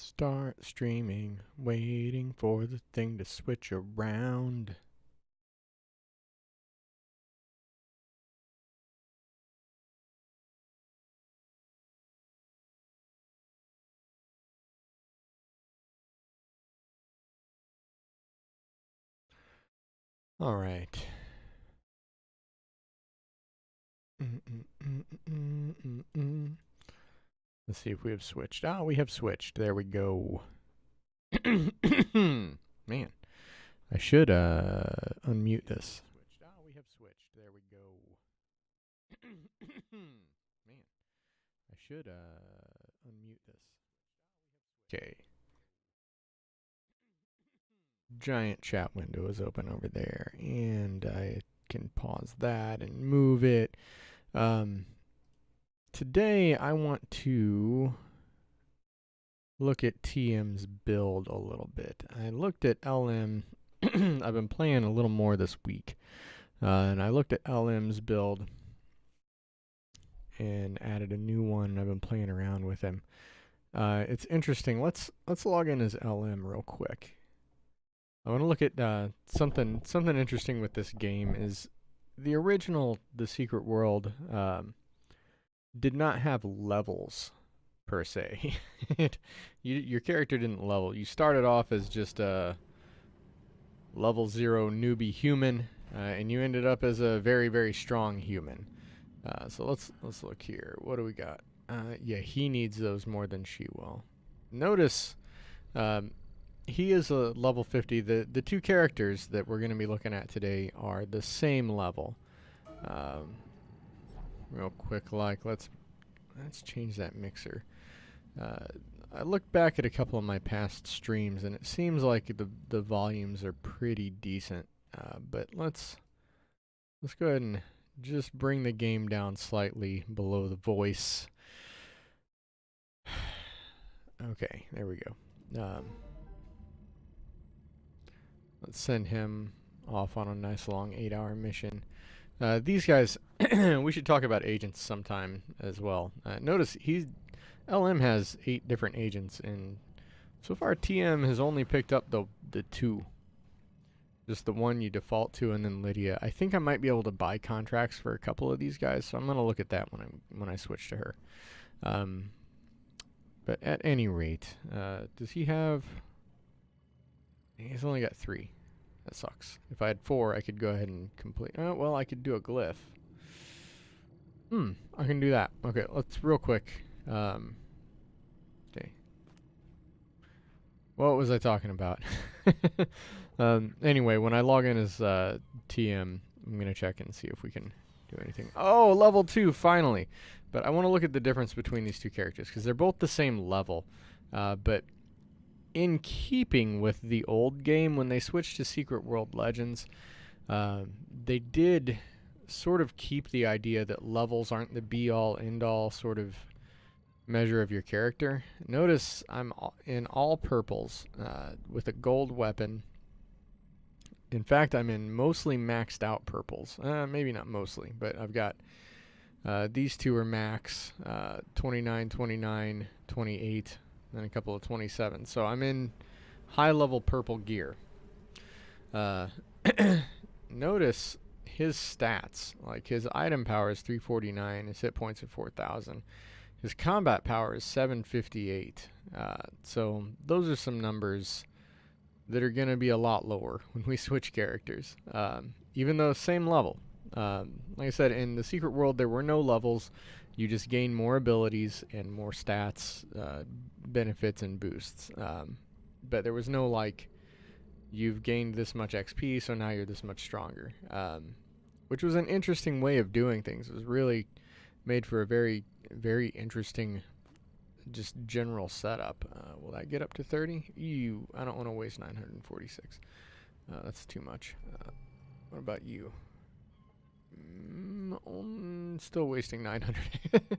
Start streaming, waiting for the thing to switch around. All right. Let's see if we have switched. Ah, we have switched. There we go. Man, I should unmute this. Ah, we have switched. There we go. Man, I should unmute this. Okay. Giant chat window is open over there, and I can pause that and move it. Today I want to look at TM's build a little bit. I looked at LM. I've been playing a little more this week, and I looked at LM's build and added a new one. I've been playing around with him. It's interesting. Let's log in as LM real quick. I want to look at something interesting with this game is the original The Secret World did not have levels per se. Your character didn't level. You started off as just a level 0 newbie human, and you ended up as a very, very strong human. So let's look here. What do we got? Yeah, he needs those more than she will. Notice he is a level 50. The two characters that we're going to be looking at today are the same level. Real quick, let's change that mixer. I looked back at a couple of my past streams, and it seems like the volumes are pretty decent. But let's go ahead and just bring the game down slightly below the voice. Okay, there we go. Let's send him off on a nice long 8-hour mission. These guys, we should talk about agents sometime as well. Notice LM has 8 different agents, and so far TM has only picked up the 2. Just the one you default to, and then Lydia. I think I might be able to buy contracts for a couple of these guys, so I'm gonna look at that when I switch to her. But at any rate, does he have? He's only got 3. That sucks. If I had 4, I could go ahead and complete. Oh, well, I could do a glyph. I can do that. Okay, let's real quick. Okay. What was I talking about? Anyway, when I log in as TM, I'm going to check and see if we can do anything. Oh, level 2, finally. But I want to look at the difference between these two characters, because they're both the same level. But in keeping with the old game, when they switched to Secret World Legends, they did sort of keep the idea that levels aren't the be-all, end-all sort of measure of your character. Notice I'm in all purples with a gold weapon. In fact, I'm in mostly maxed out purples. Maybe not mostly, but I've got these two are max, 29, 29, 28, and a couple of 27. So I'm in high level purple gear. Notice his stats, like his item power is 349, his hit points are 4,000. His combat power is 758. So those are some numbers that are going to be a lot lower when we switch characters, even though same level. Like I said, in the Secret World, there were no levels. You just gain more abilities and more stats, benefits, and boosts. But there was no, like, you've gained this much XP, so now you're this much stronger. Which was an interesting way of doing things. It was really made for a very, very interesting, just general setup. Will that get up to 30? I don't want to waste 946. That's too much. What about you? Still wasting 900.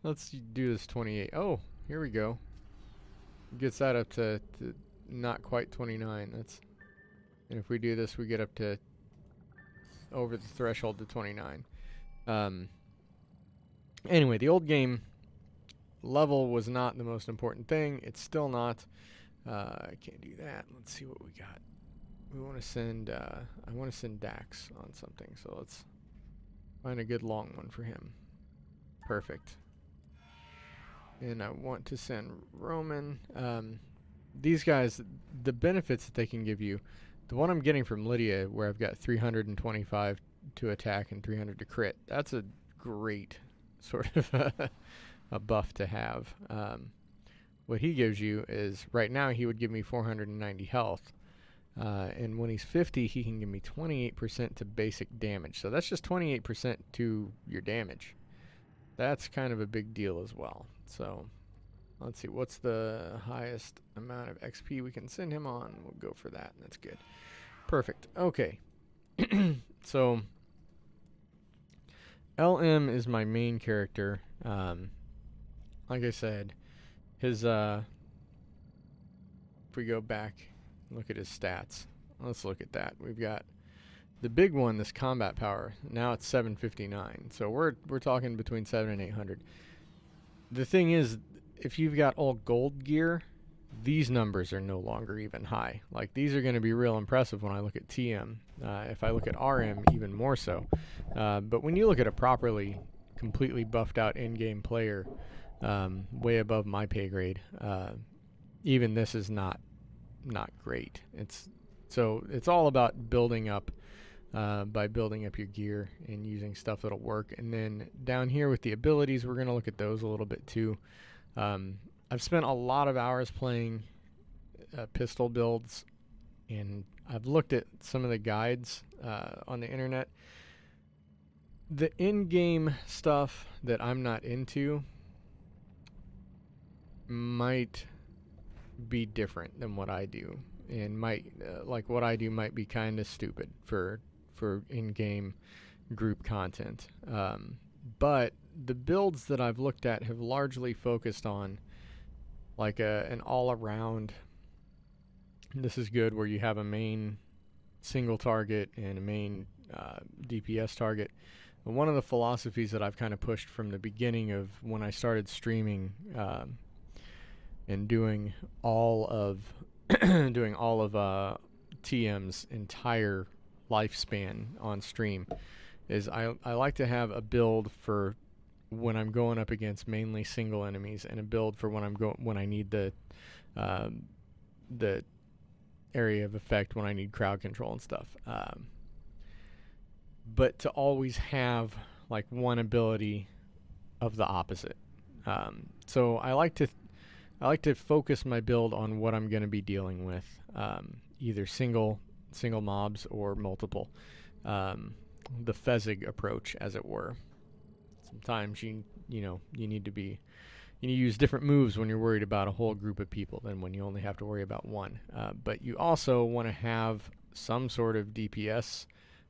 Let's do this 28. Oh, here we go. Gets that up to not quite 29. And if we do this, we get up to over the threshold to 29. Anyway, the old game, level was not the most important thing. It's still not. I can't do that. Let's see what we got. We want to send, I want to send Dax on something, so let's find a good long one for him. Perfect. And I want to send Roman. These guys, the benefits that they can give you, the one I'm getting from Lydia, where I've got 325 to attack and 300 to crit, that's a great sort of a buff to have. What he gives you is, right now he would give me 490 health. And when he's 50, he can give me 28% to basic damage. So that's just 28% to your damage. That's kind of a big deal as well. So let's see, what's the highest amount of XP we can send him on? We'll go for that. That's good. Perfect. Okay. So LM is my main character. Like I said, his if we go back, look at his stats. Let's look at that. We've got the big one, this combat power. Now it's 759. So we're talking between 700 and 800. The thing is, if you've got all gold gear, these numbers are no longer even high. Like, these are going to be real impressive when I look at TM. If I look at RM, even more so. But when you look at a properly, completely buffed out in-game player, way above my pay grade, even this is not great. It's all about building up, by building up your gear and using stuff that'll work. And then down here with the abilities, we're going to look at those a little bit too. I've spent a lot of hours playing pistol builds, and I've looked at some of the guides on the internet. The in-game stuff that I'm not into might be different than what I do, and might like what I do might be kind of stupid for in-game group content. But the builds that I've looked at have largely focused on like an all-around, this is good, where you have a main single target and a main DPS target. And one of the philosophies that I've kind of pushed from the beginning of when I started streaming and doing all of TM's entire lifespan on stream is I like to have a build for when I'm going up against mainly single enemies, and a build for when I need the area of effect, when I need crowd control and stuff. But to always have like one ability of the opposite. So I like to focus my build on what I'm going to be dealing with, either single mobs or multiple. The Fezzik approach, as it were. Sometimes you need to use different moves when you're worried about a whole group of people than when you only have to worry about one. But you also want to have some sort of DPS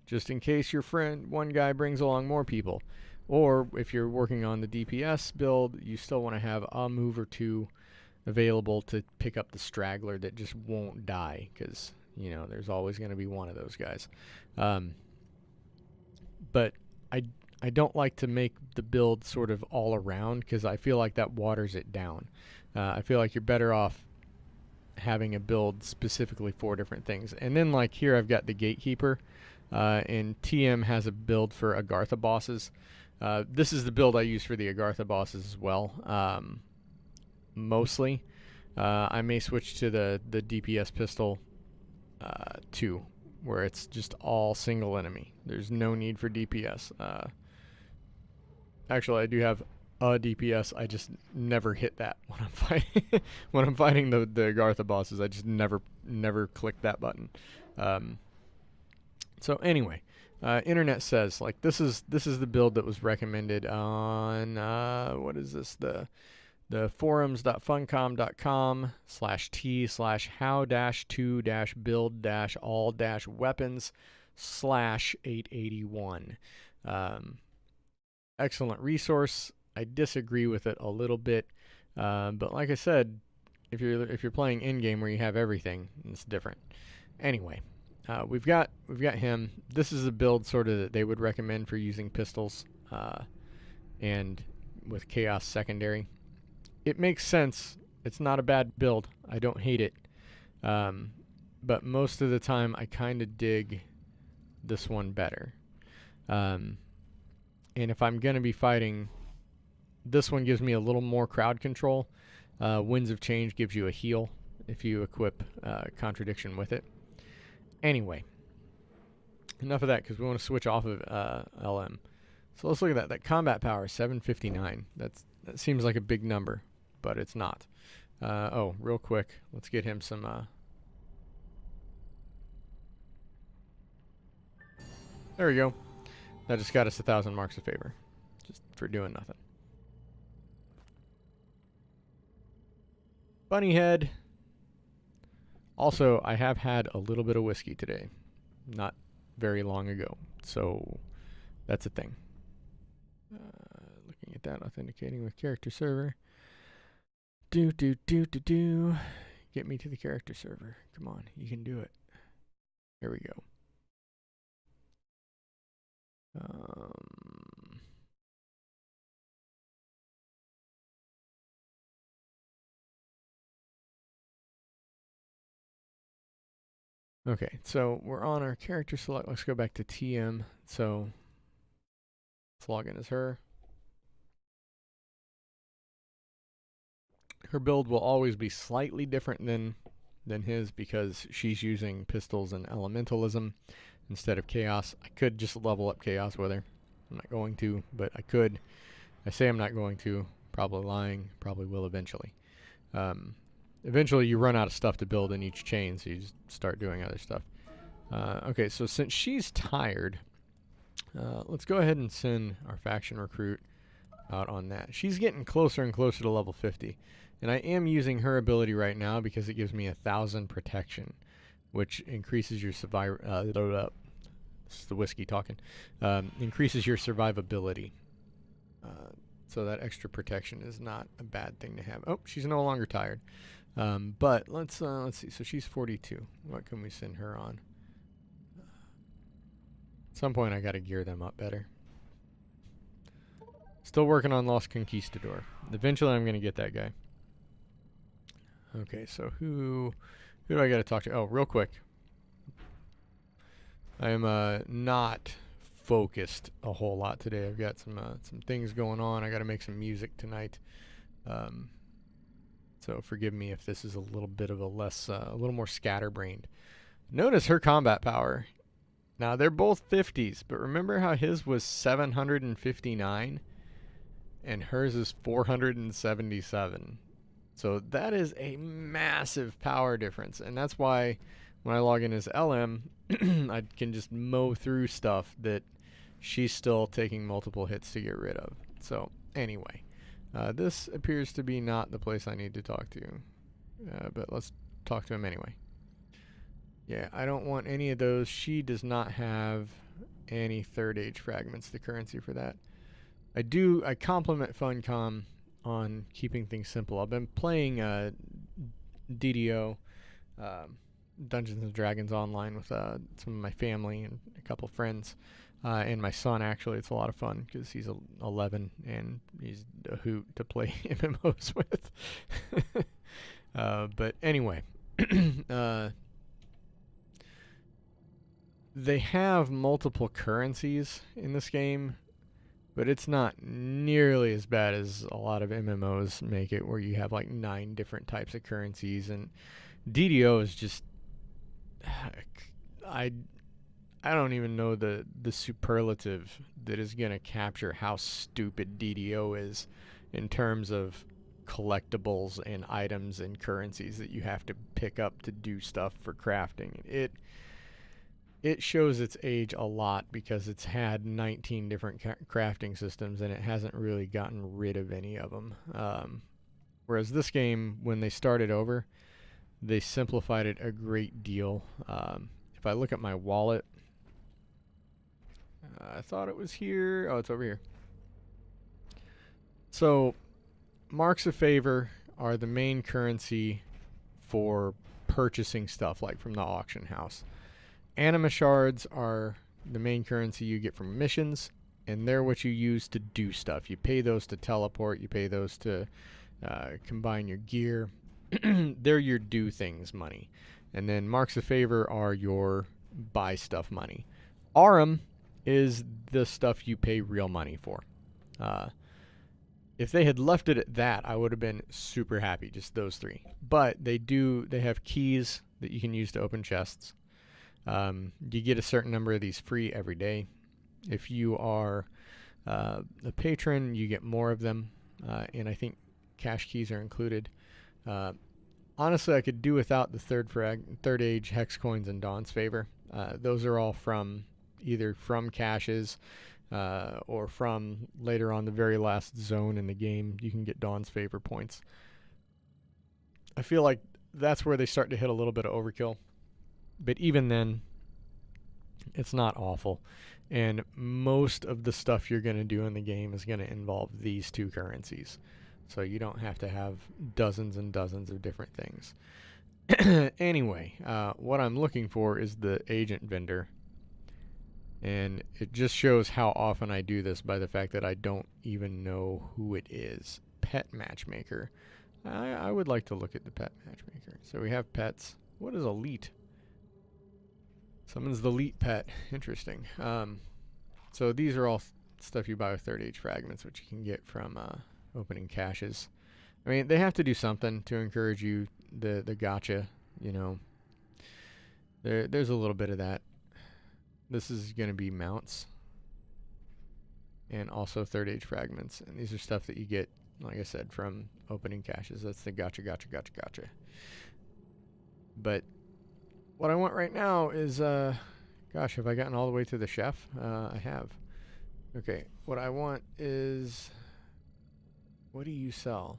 just in case one guy brings along more people. Or if you're working on the DPS build, you still want to have a move or two available to pick up the straggler that just won't die, because there's always going to be one of those guys. But I don't like to make the build sort of all around, because I feel like that waters it down. I feel like you're better off having a build specifically for different things. And then like here I've got the Gatekeeper, and TM has a build for Agartha bosses. This is the build I use for the Agartha bosses as well. Mostly. I may switch to the DPS pistol 2, where it's just all single enemy. There's no need for DPS. Actually, I do have a DPS. I just never hit that when I'm fighting. When I'm fighting the Agartha bosses, I just never click that button. So anyway, internet says like this is the build that was recommended on what is this, the forums.funcom.com/t/how-2-build-all-weapons/881. Excellent resource. I disagree with it a little bit, but like I said, if you're playing in-game where you have everything, it's different. Anyway, we've got him. This is a build sort of that they would recommend for using pistols and with chaos secondary. it makes sense. It's not a bad build. I don't hate it. But most of the time, I kind of dig this one better. And if I'm going to be fighting, this one gives me a little more crowd control. Winds of Change gives you a heal if you equip Contradiction with it. Anyway, enough of that because we want to switch off of LM. So let's look at that. That combat power, 759. That seems like a big number, but it's not. Oh, real quick, let's get him some... There we go. That just got us 1,000 marks of favor. Just for doing nothing. Bunny head. Also, I have had a little bit of whiskey today. Not very long ago. So, that's a thing. Looking at that, authenticating with character server. Get me to the character server. Come on, you can do it. Here we go. Okay, so we're on our character select. Let's go back to TM. So let's log in as her. Her build will always be slightly different than his because she's using pistols and elementalism instead of chaos. I could just level up chaos with her. I'm not going to, but I could. I say I'm not going to. Probably lying. Probably will eventually. Eventually you run out of stuff to build in each chain, so you just start doing other stuff. Okay, so since she's tired, let's go ahead and send our faction recruit out on that. She's getting closer and closer to level 50. And I am using her ability right now because it gives me 1,000 protection, which increases your this is the whiskey talking. Increases your survivability. So that extra protection is not a bad thing to have. Oh, she's no longer tired. But let's see. So she's 42. What can we send her on? At some point I got to gear them up better. Still working on Lost Conquistador. Eventually I'm going to get that guy. Okay, so who do I got to talk to? Oh, real quick. I am not focused a whole lot today. I've got some things going on. I got to make some music tonight. So forgive me if this is a little bit of a little more scatterbrained. Notice her combat power. Now they're both 50s, but remember how his was 759 and hers is 477. So that is a massive power difference, and that's why when I log in as LM, I can just mow through stuff that she's still taking multiple hits to get rid of. So anyway, this appears to be not the place I need to talk to, but let's talk to him anyway. Yeah, I don't want any of those. She does not have any third age fragments, the currency for that. I compliment Funcom on keeping things simple. I've been playing DDO, Dungeons and Dragons online with some of my family and a couple friends, and my son actually. It's a lot of fun because he's 11 and he's a hoot to play MMOs with. But anyway, they have multiple currencies in this game, but it's not nearly as bad as a lot of MMOs make it, where you have like 9 different types of currencies. And DDO is just, I don't even know the superlative that is going to capture how stupid DDO is in terms of collectibles and items and currencies that you have to pick up to do stuff for crafting. It shows its age a lot because it's had 19 different crafting systems and it hasn't really gotten rid of any of them. Whereas this game, when they started over, they simplified it a great deal. If I look at my wallet, I thought it was here. Oh, it's over here. So, marks of favor are the main currency for purchasing stuff, like from the auction house. Anima shards are the main currency you get from missions, and they're what you use to do stuff. You pay those to teleport, you pay those to combine your gear. They're your do things money. And then marks of favor are your buy stuff money. Aurum is the stuff you pay real money for. If they had left it at that, I would have been super happy, just those three. But they have keys that you can use to open chests. You get a certain number of these free every day. If you are a patron, you get more of them, and I think cash keys are included. Honestly, I could do without the third age hex coins and Dawn's favor. Those are all from either from caches or from later on the very last zone in the game. You can get Dawn's favor points. I feel like that's where they start to hit a little bit of overkill. But even then, it's not awful. And most of the stuff you're going to do in the game is going to involve these two currencies. So you don't have to have dozens and dozens of different things. Anyway, what I'm looking for is the agent vendor. And it just shows how often I do this by the fact that I don't even know who it is. Pet matchmaker. I would like to look at the pet matchmaker. So we have pets. What is elite? Summons the elite pet. Interesting. So these are all stuff you buy with third age fragments, which you can get from opening caches. I mean, they have to do something to encourage you, the gacha, you know. There's a little bit of that. This is going to be mounts. And also third age fragments. And these are stuff that you get, like I said, from opening caches. That's the gacha. But what I want right now is, gosh, have I gotten all the way to the chef? I have. Okay, what I want is, what do you sell?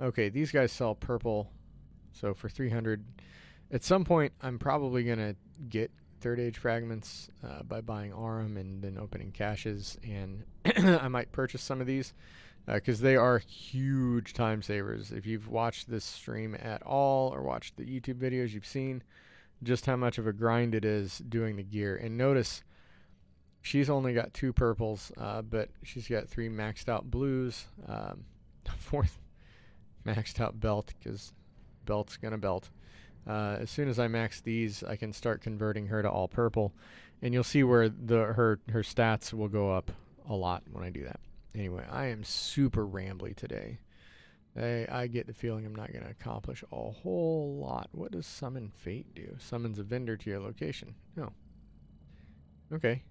Okay, these guys sell purple. So for 300, at some point, I'm probably going to get third age fragments by buying Aurum and then opening caches. And I might purchase some of these because they are huge time savers. If you've watched this stream at all or watched the YouTube videos, you've seen just how much of a grind it is doing the gear. And notice she's only got 2 purples, but she's got 3 maxed out blues, 4th maxed out belt, because belt's gonna belt. As soon as I max these, I can start converting her to all purple, and you'll see where her stats will go up a lot when I do that. Anyway, I am super rambly today. I get the feeling I'm not going to accomplish a whole lot. What does Summon Fate do? Summons a vendor to your location. Oh. Okay.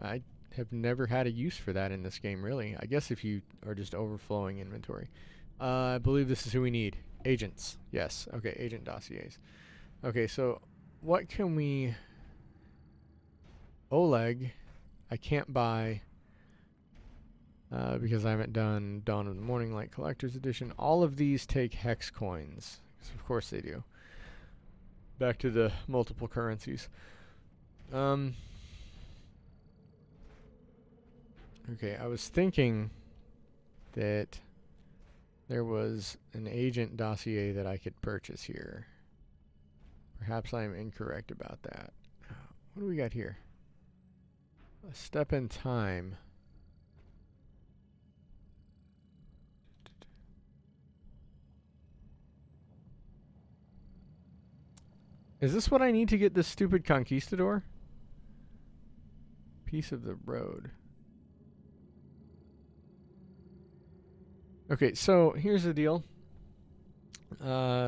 I have never had a use for that in this game, really. I guess if you are just overflowing inventory. I believe this is who we need. Agents. Yes. Okay, agent dossiers. Okay, so what can we... Oleg, I can't buy... because I haven't done Dawn of the Morning Light Collector's Edition. All of these take hex coins. Of course they do. Back to the multiple currencies. Okay, I was thinking that there was an agent dossier that I could purchase here. Perhaps I am incorrect about that. What do we got here? A step in time. Is this what I need to get this stupid conquistador? Piece of the road. Okay, so here's the deal.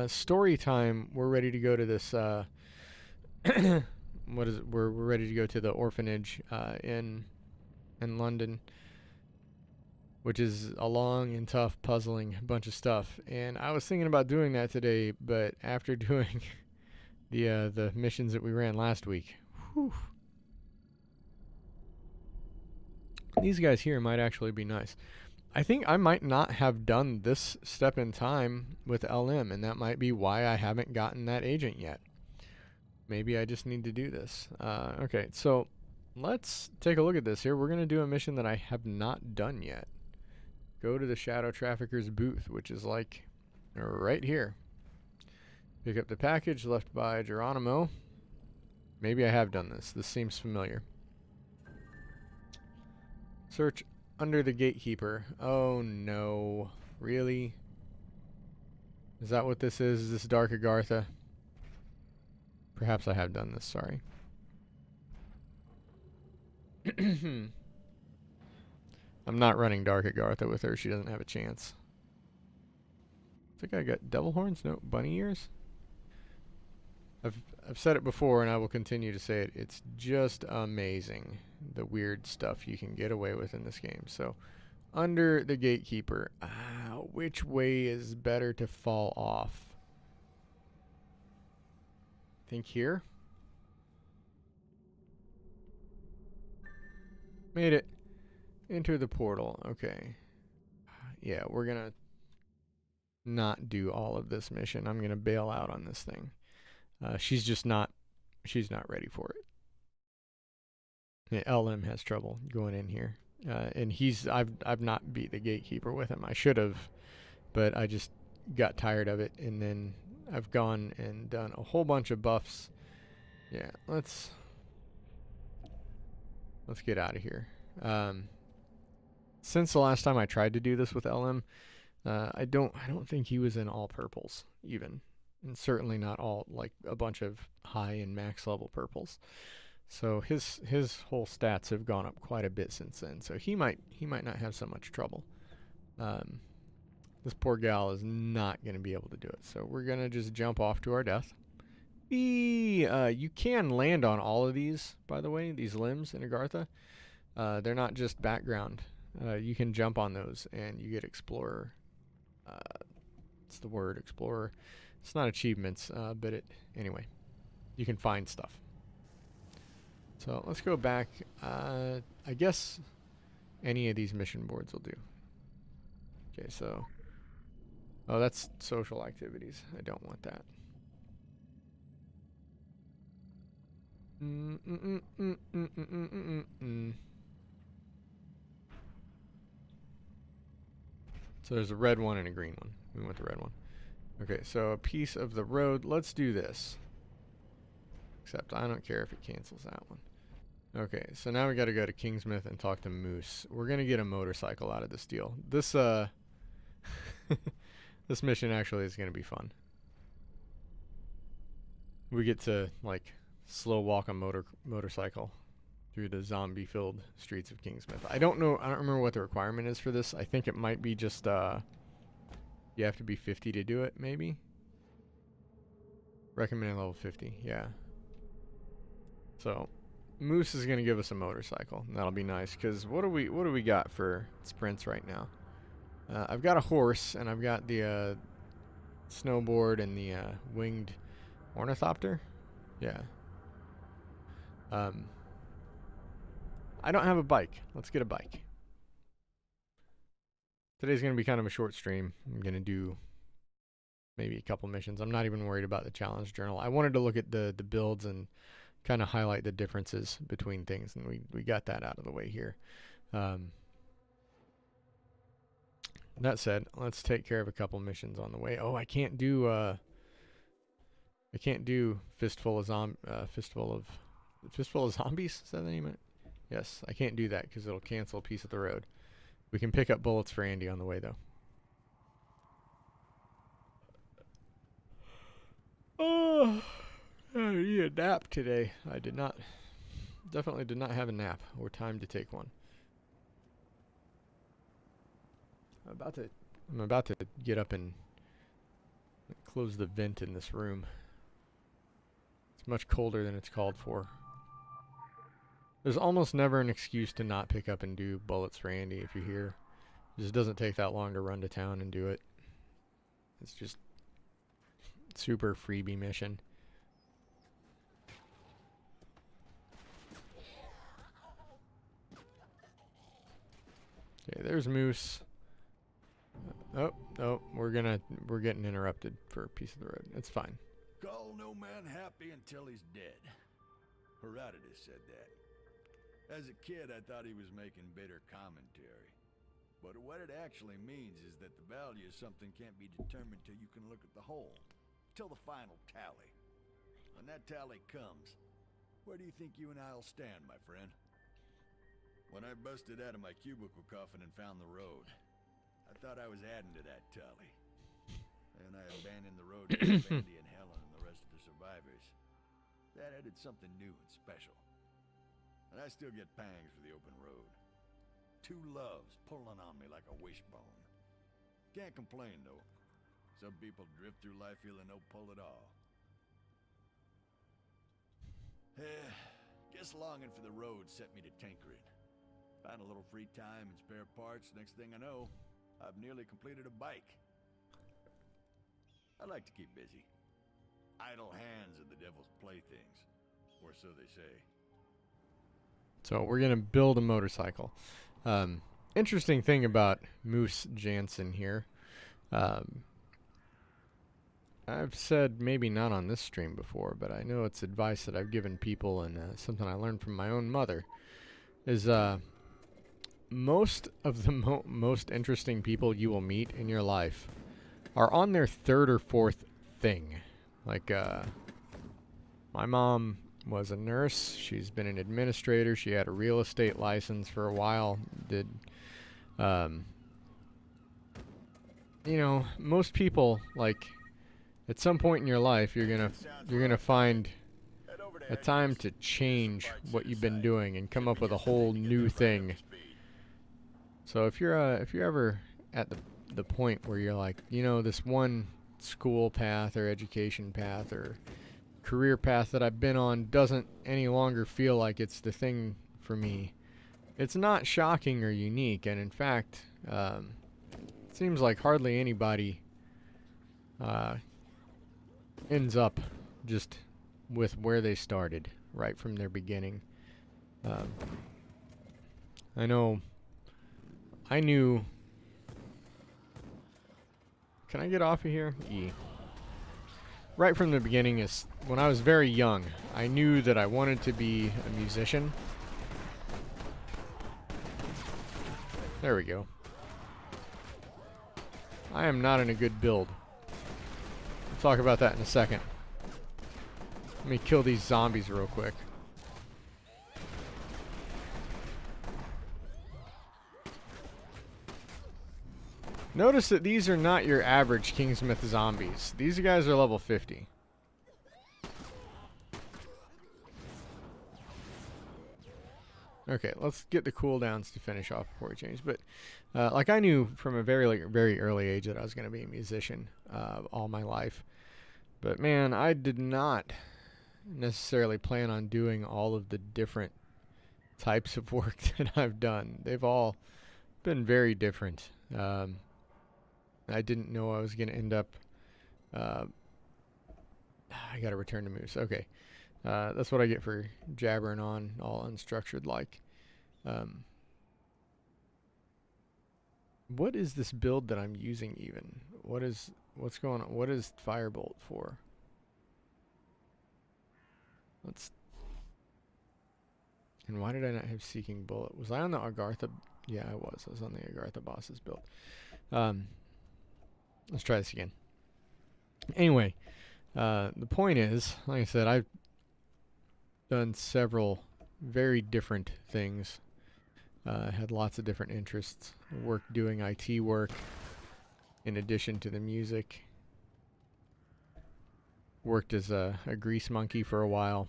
Story time. We're ready to go to this. What is it? We're ready to go to the orphanage in London, which is a long and tough, puzzling bunch of stuff. And I was thinking about doing that today, but after doing the missions that we ran last week, whew, these guys here might actually be nice. I think I might not have done this step in time with LM, and that might be why I haven't gotten that agent yet. Maybe I just need to do this. Okay, so let's take a look at this here. We're going to do a mission that I have not done yet. Go to the Shadow Trafficker's booth, which is like right here. Pick up the package left by Geronimo. Maybe I have done this. This seems familiar. Search under the gatekeeper. Oh no. Really? Is that what this is? Is this Dark Agartha? Perhaps I have done this, sorry. I'm not running Dark Agartha with her. She doesn't have a chance. I think I got devil horns? No, bunny ears? I've said it before and I will continue to say it. It's just amazing the weird stuff you can get away with in this game. So, under the Gatekeeper, which way is better to fall off? Think here? Made it. Enter the portal. Okay. Yeah, we're gonna not do all of this mission. I'm gonna bail out on this thing. She's not ready for it. Yeah, LM has trouble going in here. And I've not beat the Gatekeeper with him. I should have, but I just got tired of it, and then I've gone and done a whole bunch of buffs. Yeah, let's get out of here. Since the last time I tried to do this with LM, I don't think he was in all purples even, and certainly not all, like a bunch of high and max level purples. So his whole stats have gone up quite a bit since then. So he might not have so much trouble. This poor gal is not going to be able to do it. So we're going to just jump off to our death. You can land on all of these, by the way, these limbs in Agartha. They're not just background. You can jump on those and you get Explorer. It's the word, Explorer. It's not achievements, but anyway, you can find stuff. So let's go back. I guess any of these mission boards will do. Okay, so... Oh, that's social activities. I don't want that. So there's a red one and a green one. We want the red one. Okay, so a piece of the road. Let's do this. Except I don't care if it cancels that one. Okay, so now we got to go to Kingsmith and talk to Moose. We're gonna get a motorcycle out of this deal. This this mission actually is gonna be fun. We get to like slow walk a motorcycle through the zombie-filled streets of Kingsmith. I don't remember what the requirement is for this. I think it might be just you have to be 50 to do it, maybe. Recommended level 50, yeah. So Moose is gonna give us a motorcycle. That'll be nice, because what do we got for sprints right now? I've got a horse, and I've got the snowboard and the winged ornithopter. Yeah. I don't have a bike. Let's get a bike. Today's gonna be kind of a short stream. I'm gonna do maybe a couple missions. I'm not even worried about the challenge journal. I wanted to look at the builds and kind of highlight the differences between things, and we got that out of the way here. That said, let's take care of a couple missions on the way. Oh, I can't do fistful of zombies. Is that the name of it? Yes, I can't do that because it'll cancel a piece of the road. We can pick up bullets for Andy on the way though. Oh, I need a nap today. I definitely did not have a nap or time to take one. I'm about to get up and close the vent in this room. It's much colder than it's called for. There's almost never an excuse to not pick up and do bullets for Andy if you're here. It just doesn't take that long to run to town and do it. It's just super freebie mission. Okay, there's Moose. Oh, we're getting interrupted for a piece of the road. It's fine. Call no man happy until he's dead. Herodotus said that. As a kid, I thought he was making bitter commentary. But what it actually means is that the value of something can't be determined till you can look at the whole. Till the final tally. When that tally comes, where do you think you and I'll stand, my friend? When I busted out of my cubicle coffin and found the road, I thought I was adding to that tally. and I abandoned the road to help Andy and Helen and the rest of the survivors. That added something new and special. And I still get pangs for the open road. Two loves pulling on me like a wishbone. Can't complain, though. Some people drift through life feeling no pull at all. Guess longing for the road set me to tinkering. Found a little free time and spare parts. Next thing I know, I've nearly completed a bike. I like to keep busy. Idle hands are the devil's playthings, or so they say. So we're gonna build a motorcycle. Interesting thing about Moose Jansen here. I've said maybe not on this stream before, but I know it's advice that I've given people, and something I learned from my own mother. Is most of the most interesting people you will meet in your life are on their third or fourth thing. Like my mom was a nurse. She's been an administrator. She had a real estate license for a while. Did you know, most people, like, at some point in your life you're gonna find a time to change what you've been doing and come up with a whole new thing. So if you're ever at the point where you're like, you know, this one school path or education path or career path that I've been on doesn't any longer feel like it's the thing for me, it's not shocking or unique. And in fact, it seems like hardly anybody ends up just with where they started right from their beginning. I know I knew... Can I get off of here? E. Right from the beginning, is when I was very young, I knew that I wanted to be a musician. There we go. I am not in a good build. We'll talk about that in a second. Let me kill these zombies real quick. Notice that these are not your average Kingsmith zombies. These guys are level 50. Okay, let's get the cooldowns to finish off before we change. But like, I knew from a very early age that I was going to be a musician all my life. But man, I did not necessarily plan on doing all of the different types of work that I've done. They've all been very different. I didn't know I was going to end up... I got to return to Moose. Okay. That's what I get for jabbering on all unstructured like. What is this build that I'm using even? What's going on? What is Firebolt for? And why did I not have Seeking Bullet? Was I on the Agartha? Yeah, I was. I was on the Agartha boss's build. Let's try this again. Anyway, the point is, like I said, I've done several very different things. Had lots of different interests. Worked doing IT work in addition to the music. Worked as a grease monkey for a while.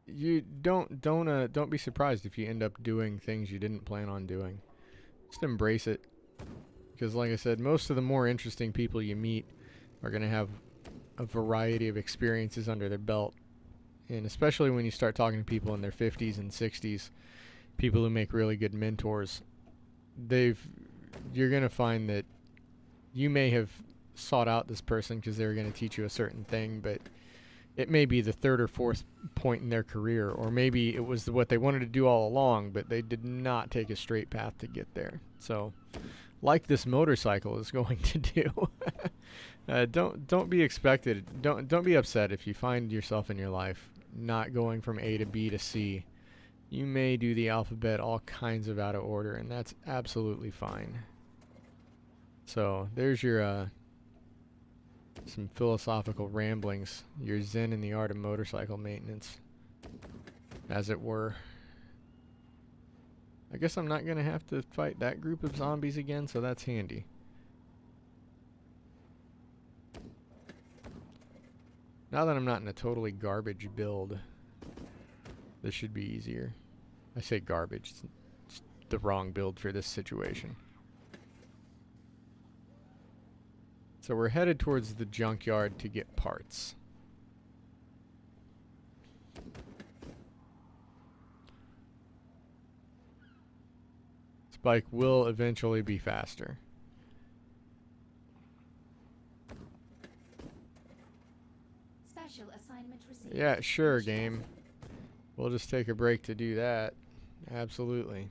You don't be surprised if you end up doing things you didn't plan on doing. Just embrace it. Because like I said, most of the more interesting people you meet are going to have a variety of experiences under their belt. And especially when you start talking to people in their 50s and 60s, people who make really good mentors, you're going to find that you may have sought out this person because they were going to teach you a certain thing, but it may be the third or fourth point in their career, or maybe it was what they wanted to do all along, but they did not take a straight path to get there. So, like this motorcycle is going to do. Don't be expected. Don't be upset if you find yourself in your life not going from A to B to C. You may do the alphabet all kinds of out of order, and that's absolutely fine. So there's your some philosophical ramblings, your Zen in the art of motorcycle maintenance, as it were. I guess I'm not going to have to fight that group of zombies again, so that's handy. Now that I'm not in a totally garbage build, this should be easier. I say garbage. It's the wrong build for this situation. So we're headed towards the junkyard to get parts. This bike will eventually be faster. Special assignment received. Yeah, sure, game. We'll just take a break to do that. Absolutely.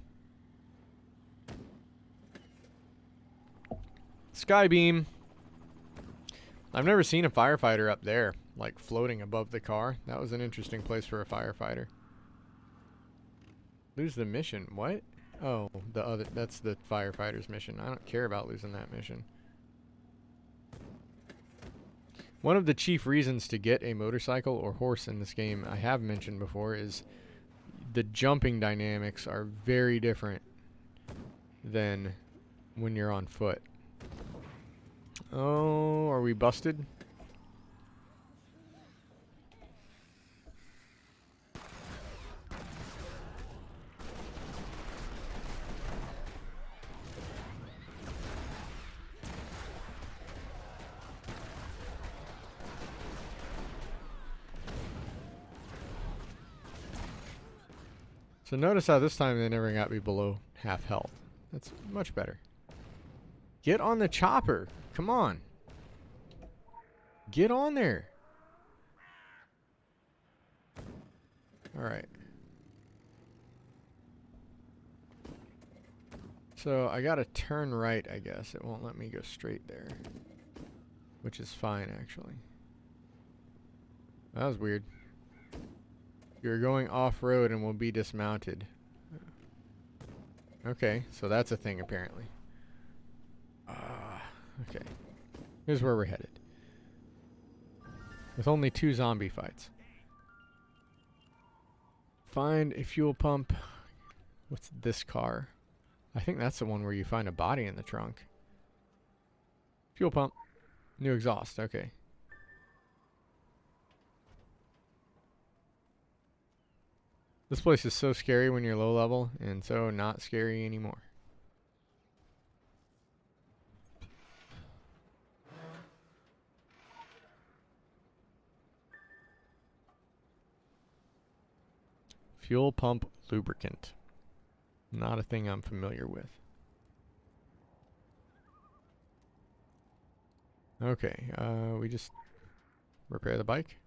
Skybeam. I've never seen a firefighter up there, like floating above the car. That was an interesting place for a firefighter. Lose the mission. What? Oh, that's the firefighter's mission. I don't care about losing that mission. One of the chief reasons to get a motorcycle or horse in this game, I have mentioned before, is the jumping dynamics are very different than when you're on foot. Oh, are we busted? So notice how this time they never got me below half health. That's much better. Get on the chopper. Come on. Get on there. Alright. So I gotta turn right, I guess. It won't let me go straight there. Which is fine, actually. That was weird. You're going off-road and will be dismounted. Okay, so that's a thing, apparently. Okay. Here's where we're headed. With only 2 zombie fights. Find a fuel pump. What's this car? I think that's the one where you find a body in the trunk. Fuel pump. New exhaust. Okay. This place is so scary when you're low level, and so not scary anymore. Fuel pump lubricant. Not a thing I'm familiar with. Okay, we just repair the bike.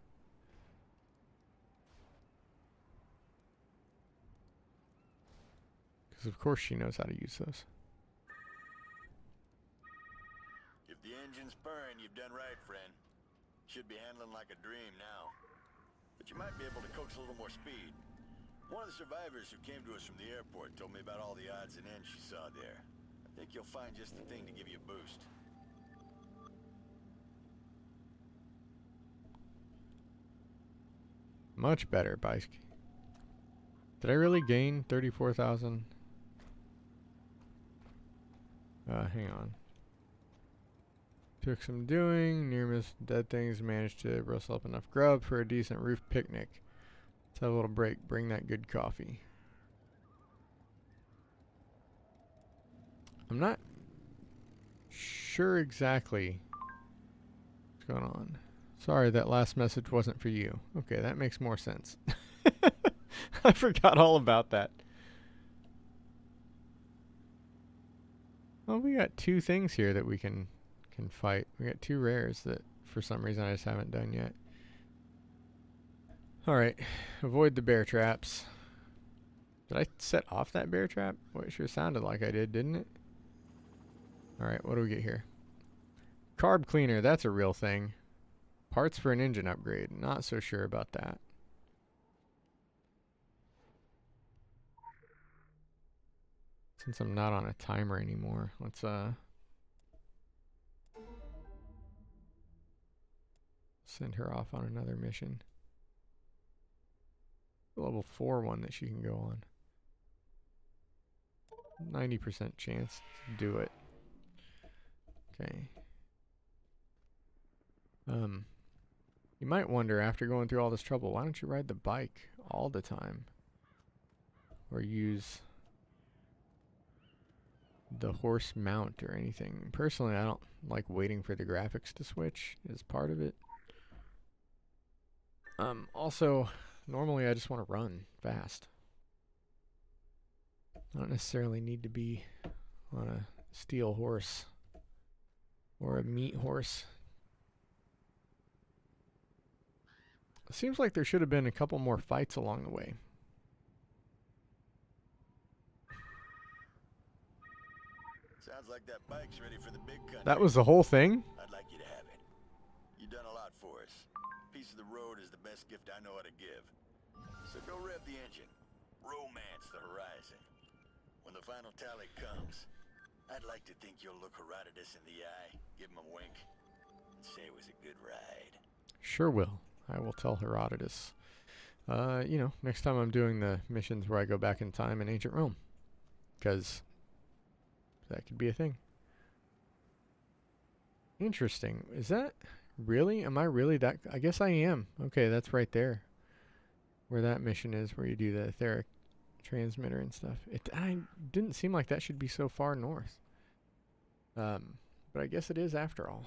Because of course she knows how to use those. If the engine's purring, you've done right, friend. Should be handling like a dream now. But you might be able to coax a little more speed. One of the survivors who came to us from the airport told me about all the odds and ends she saw there. I think you'll find just the thing to give you a boost. Much better bike. Did I really gain 34,000? Hang on. Took some doing. Near miss dead things. Managed to rustle up enough grub for a decent roof picnic. Let's have a little break. Bring that good coffee. I'm not sure exactly what's going on. Sorry, that last message wasn't for you. Okay, that makes more sense. I forgot all about that. Well, we got 2 things here that we can fight. We got 2 rares that for some reason I just haven't done yet. Alright, avoid the bear traps. Did I set off that bear trap? Well, it sure sounded like I did, didn't it? Alright, what do we get here? Carb cleaner, that's a real thing. Parts for an engine upgrade, not so sure about that. Since I'm not on a timer anymore, let's send her off on another mission. Level 4 one that she can go on. 90% chance to do it. Okay. You might wonder, after going through all this trouble, why don't you ride the bike all the time? Or use the horse mount or anything. Personally, I don't like waiting for the graphics to switch as part of it. Also, normally I just want to run fast. I don't necessarily need to be on a steel horse or a meat horse. It seems like there should have been a couple more fights along the way. Sounds like that bike's ready for the big country. That was the whole thing? I'd like you to have it. You've done a lot for us. Piece of the road is the best gift I know how to give. So go rev the engine. Romance the horizon. When the final tally comes, I'd like to think you'll look Herodotus in the eye, give him a wink, and say it was a good ride. Sure will. I will tell Herodotus. You know, next time I'm doing the missions where I go back in time in ancient Rome. Because that could be a thing. Interesting. Is that really? Am I really that? I guess I am. Okay, that's right there. Where that mission is, where you do the etheric transmitter and stuff. I didn't seem like that should be so far north. But I guess it is after all.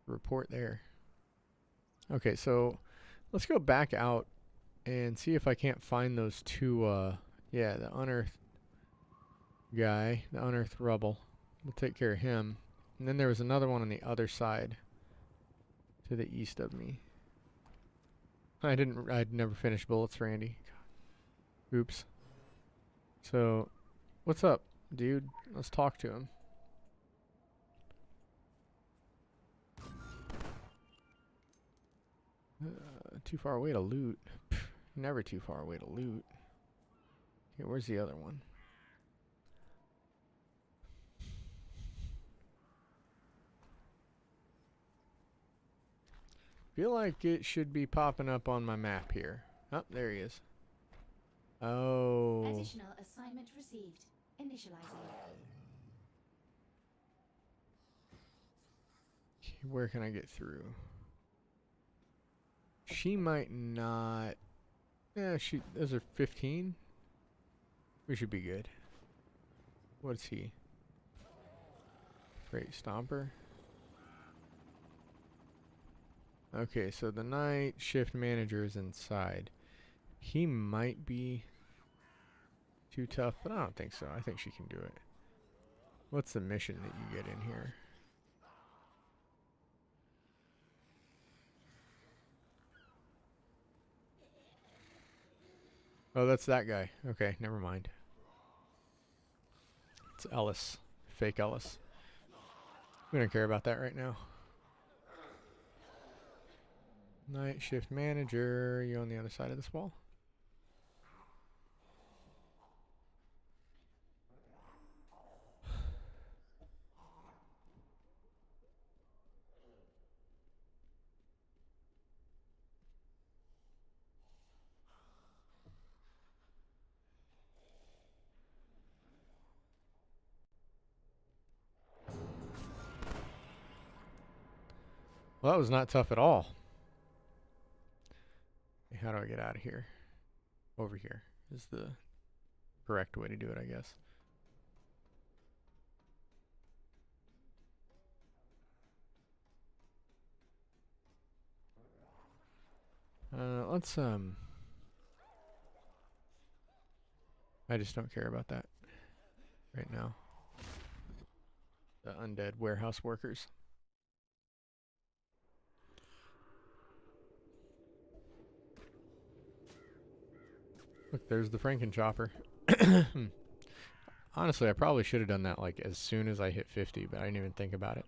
Report there. Okay, so let's go back out and see if I can't find those two, yeah, the unearthed guy, the unearthed rubble. We'll take care of him. And then there was another one on the other side to the east of me. I'd never finished bullets, Randy. Oops. So, what's up, dude? Let's talk to him. Too far away to loot. Pff, never too far away to loot. Okay, where's the other one? Feel like it should be popping up on my map here. Oh, there he is. Oh. Additional assignment received. Initializing. Where can I get through? She might not. Yeah, those are 15. We should be good. What's he? Great Stomper. Okay, so the night shift manager is inside. He might be too tough, but I don't think so. I think she can do it. What's the mission that you get in here? Oh, that's that guy. Okay, never mind. It's Ellis. Fake Ellis. We don't care about that right now. Night shift manager. You on the other side of this wall? Well, that was not tough at all. How do I get out of here? Over here is the correct way to do it, I guess. Let's I just don't care about that right now. The undead warehouse workers. Look, there's the Frankenchopper. Honestly, I probably should have done that like as soon as I hit 50, but I didn't even think about it.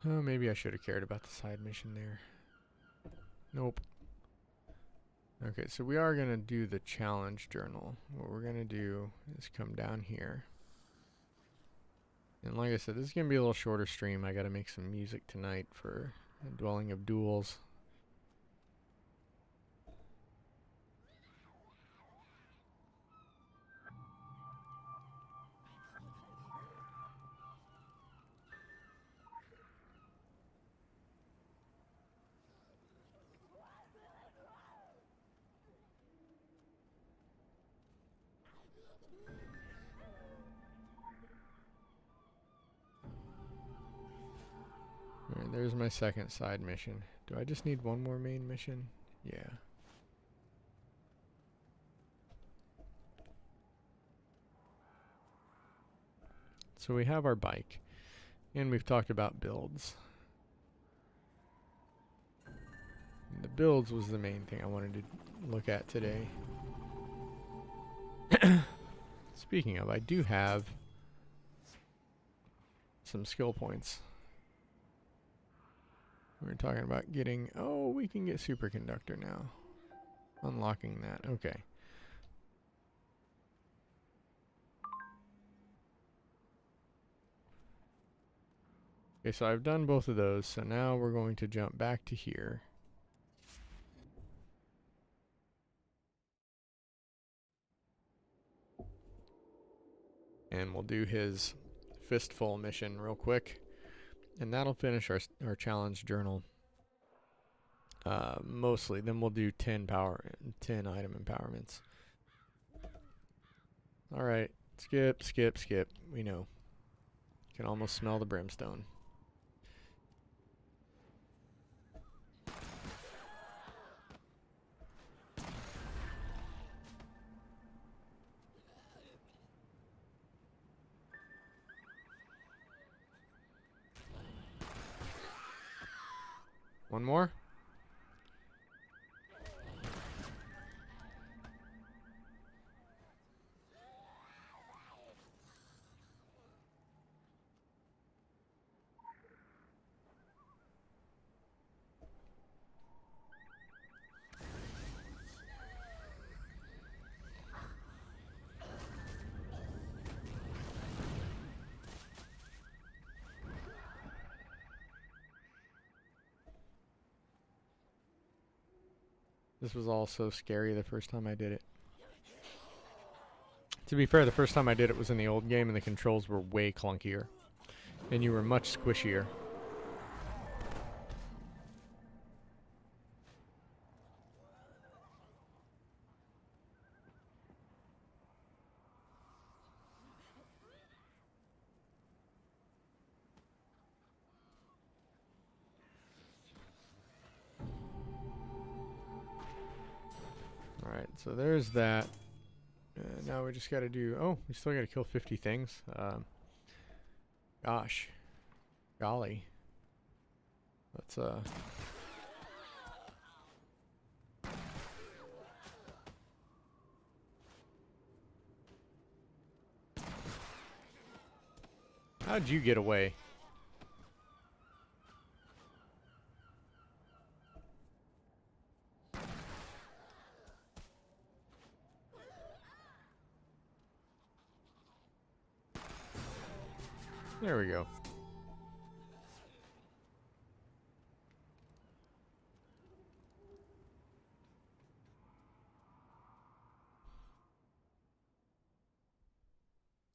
Oh, maybe I should have cared about the side mission there. Nope. Okay, so we are going to do the challenge journal. What we're going to do is come down here. And like I said, this is going to be a little shorter stream. I got to make some music tonight for Dwelling of Duels. Alright, there's my second side mission. Do I just need one more main mission? Yeah. So we have our bike, and we've talked about builds. And the builds was the main thing I wanted to look at today. Speaking of, I do have some skill points. We're talking about getting, oh, we can get superconductor now. Unlocking that, okay. Okay, so I've done both of those, so now we're going to jump back to here. And we'll do his fistful mission real quick. And that'll finish our challenge journal. Mostly. Then we'll do 10 item empowerments. Alright. Skip, skip, skip. We know. You can almost smell the brimstone. One more? This was all so scary the first time I did it. To be fair, the first time I did it was in the old game and the controls were way clunkier. And you were much squishier. Alright, so there's that. Now we just gotta do... Oh, we still gotta kill 50 things. Gosh. Golly. Let's, How'd you get away? There we go.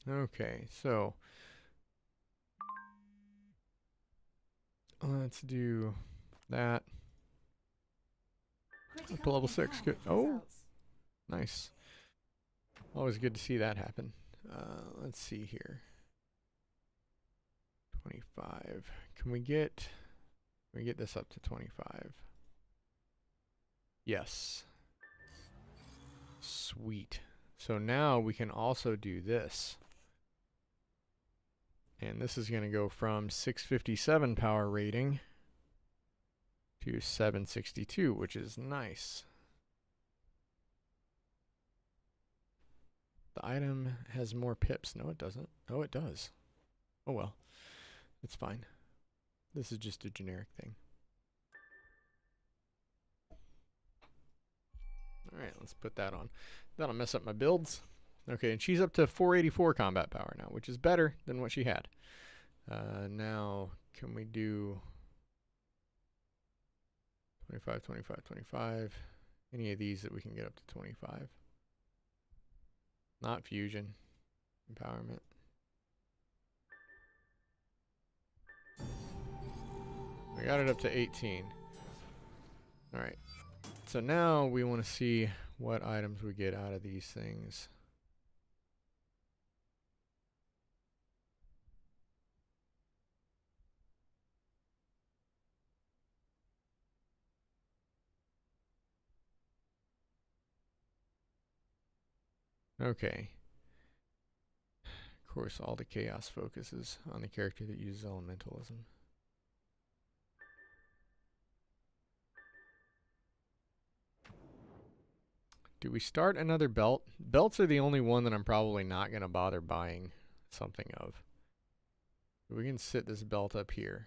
Okay, so let's do that. Up to level 6. Good. Oh, nice. Always good to see that happen. Let's see here. 25. Can we get this up to 25? Yes. Sweet. So now we can also do this. And this is going to go from 657 power rating to 762, which is nice. The item has more pips. No, it doesn't. Oh, it does. Oh, well. It's fine. This is just a generic thing. Alright, let's put that on. That'll mess up my builds. Okay, and she's up to 484 combat power now, which is better than what she had. Now, can we do 25, 25, 25? Any of these that we can get up to 25? Not fusion. Empowerment. We got it up to 18. Alright. So now we want to see what items we get out of these things. Okay. Of course, all the chaos focuses on the character that uses elementalism. Do we start another belt? Belts are the only one that I'm probably not going to bother buying something of. We can sit this belt up here.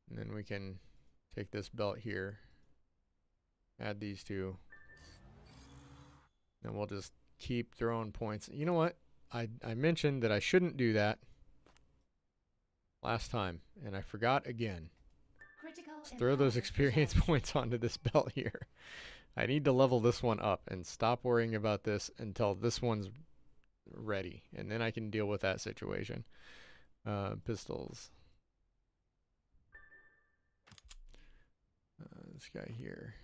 And then we can take this belt here. Add these two. And we'll just keep throwing points. You know what? I mentioned that I shouldn't do that last time. And I forgot again. Let's throw those experience points onto this belt here. I need to level this one up and stop worrying about this until this one's ready. And then I can deal with that situation. Pistols. This guy here.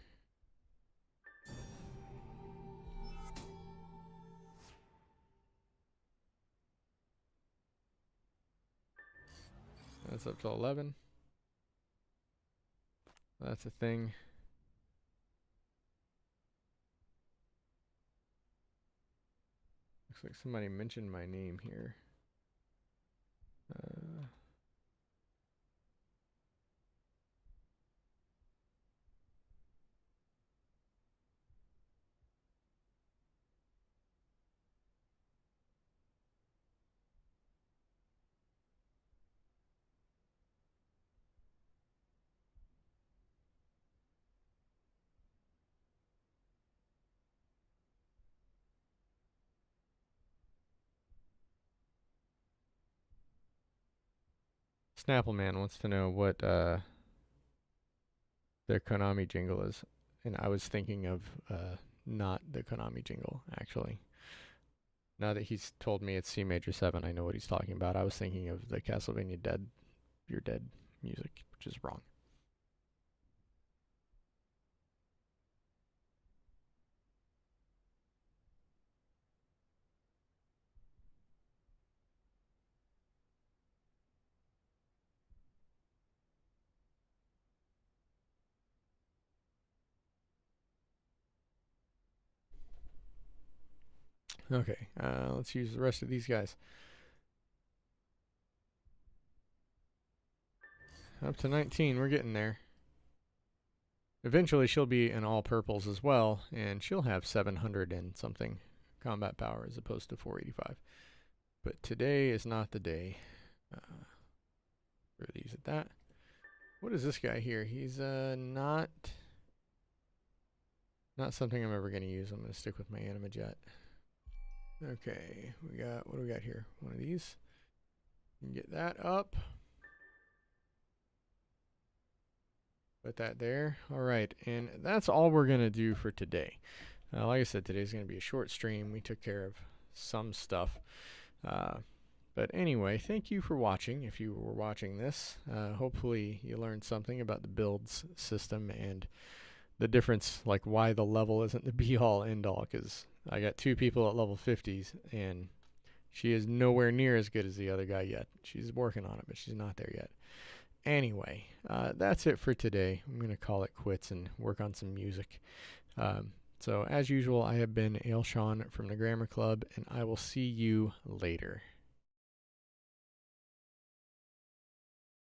That's up to 11. That's a thing. Looks like somebody mentioned my name here. Snappleman wants to know what their Konami jingle is. And I was thinking of not the Konami jingle, actually. Now that he's told me it's C major 7, I know what he's talking about. I was thinking of the Castlevania Dead, You're Dead music, which is wrong. Okay, let's use the rest of these guys. Up to 19, we're getting there. Eventually she'll be in all purples as well, and she'll have 700 and something combat power as opposed to 485. But today is not the day. Throw these at that. What is this guy here? He's not something I'm ever going to use. I'm going to stick with my Anima Jet. Okay, what do we got here? One of these. You can get that up. Put that there. All right, and that's all we're going to do for today. Like I said, today's going to be a short stream. We took care of some stuff. But anyway, thank you for watching. If you were watching this, hopefully you learned something about the builds system and the difference, like why the level isn't the be-all, end-all, because I got 2 people at level 50s, and she is nowhere near as good as the other guy yet. She's working on it, but she's not there yet. Anyway, that's it for today. I'm going to call it quits and work on some music. So as usual, I have been Ailshawn from the Grammar Club, and I will see you later.